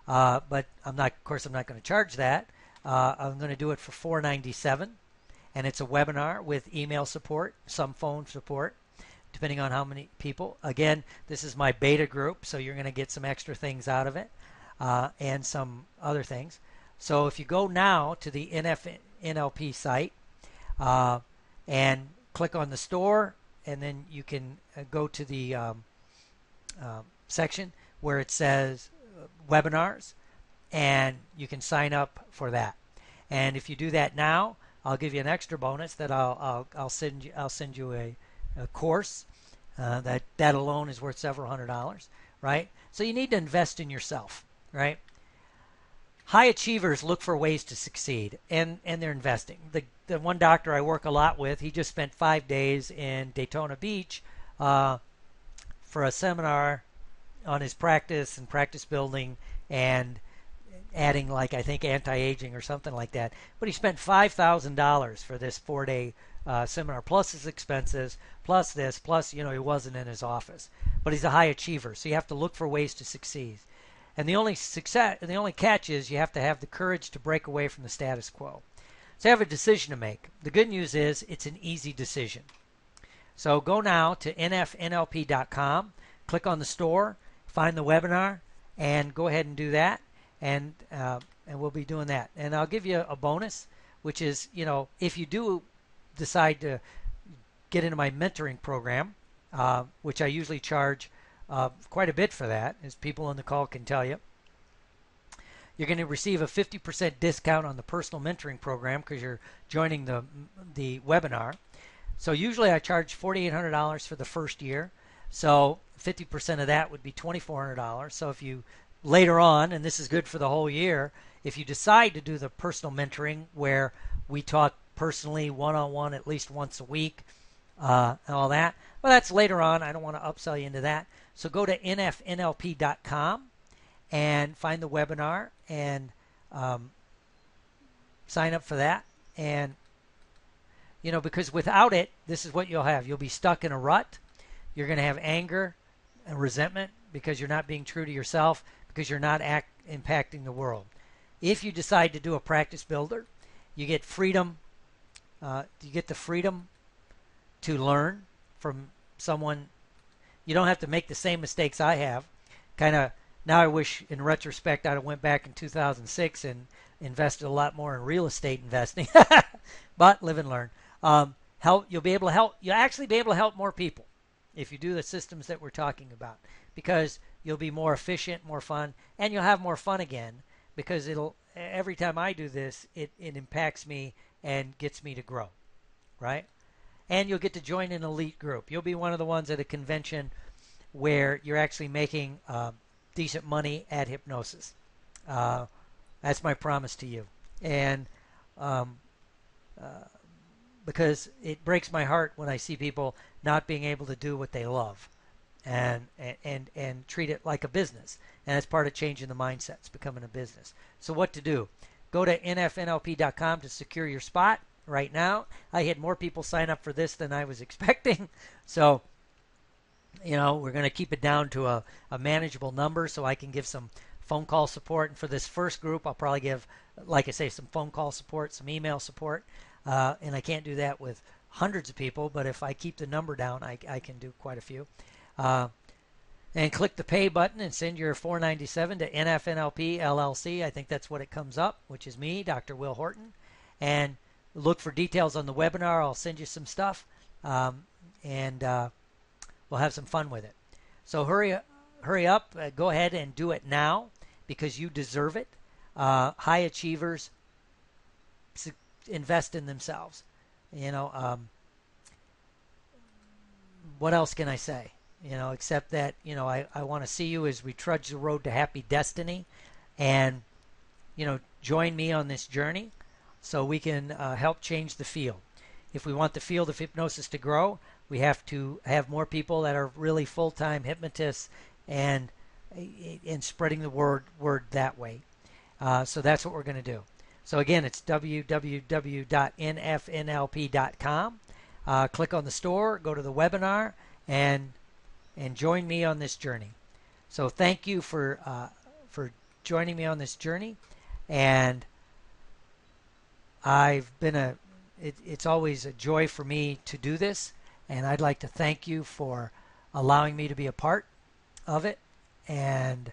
But of course, I'm not going to charge that. I'm going to do it for $497. And it's a webinar with email support, some phone support, depending on how many people. Again, this is my beta group, so you're going to get some extra things out of it, and some other things. So if you go now to the NLP site and click on the store, and then you can go to the section where it says webinars, and you can sign up for that. And if you do that now, I'll give you an extra bonus that I'll send you a course that alone is worth several $100s, right? So you need to invest in yourself, right? High achievers look for ways to succeed, and they're investing. The one doctor I work a lot with, he just spent 5 days in Daytona Beach for a seminar on his practice and practice building and adding, like, I think anti-aging or something like that. But he spent $5,000 for this 4-day seminar, plus his expenses, plus this, plus, he wasn't in his office. But he's a high achiever, so you have to look for ways to succeed. And the only catch is you have to have the courage to break away from the status quo. So you have a decision to make. The good news is it's an easy decision. So go now to nfnlp.com, click on the store, find the webinar, and go ahead and do that. And we'll be doing that. And I'll give you a bonus, which is, if you do decide to get into my mentoring program, which I usually charge quite a bit for that, as people on the call can tell you. You're going to receive a 50% discount on the personal mentoring program because you're joining the webinar. So usually I charge $4,800 for the first year. So 50% of that would be $2,400. So if you later on, and this is good for the whole year, if you decide to do the personal mentoring where we talk personally one-on-one at least once a week and all that, well, that's later on. I don't want to upsell you into that. So go to NFNLP.com and find the webinar and sign up for that. And because without it, this is what you'll have. You'll be stuck in a rut. You're going to have anger and resentment because you're not being true to yourself, because you're not impacting the world. If you decide to do a practice builder, you get freedom. You get the freedom to learn from someone. You don't have to make the same mistakes I have. Now I wish in retrospect I'd have went back in 2006 and invested a lot more in real estate investing. But live and learn. You'll actually be able to help more people if you do the systems that we're talking about, because you'll be more efficient, more fun, and you'll have more fun again, because every time I do this, it impacts me and gets me to grow, right? And you'll get to join an elite group. You'll be one of the ones at a convention where you're actually making decent money at hypnosis. That's my promise to you. And because it breaks my heart when I see people not being able to do what they love and treat it like a business. And that's part of changing the mindset. It's becoming a business. So what to do? Go to nfnlp.com to secure your spot right now. I had more people sign up for this than I was expecting. So, we're going to keep it down to a manageable number so I can give some phone call support. And for this first group, I'll probably give, like I say, some phone call support, some email support. And I can't do that with hundreds of people, but if I keep the number down, I can do quite a few. And click the pay button and send your $497 to NFNLP LLC. I think that's what it comes up, which is me, Dr. Will Horton. And look for details on the webinar. I'll send you some stuff, and we'll have some fun with it. So hurry up. Go ahead and do it now, because you deserve it. High achievers invest in themselves. What else can I say? Except that, I want to see you as we trudge the road to happy destiny, and, join me on this journey so we can help change the field. If we want the field of hypnosis to grow, we have to have more people that are really full-time hypnotists and spreading the word that way. So that's what we're going to do. So again, it's www.nfnlp.com. Click on the store, go to the webinar, and join me on this journey. So thank you for joining me on this journey, and it's always a joy for me to do this, and I'd like to thank you for allowing me to be a part of it. And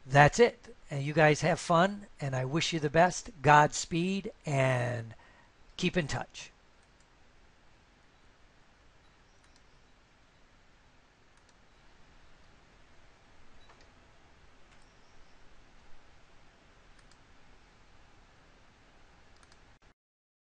that's it. And you guys have fun, and I wish you the best. Godspeed, and keep in touch.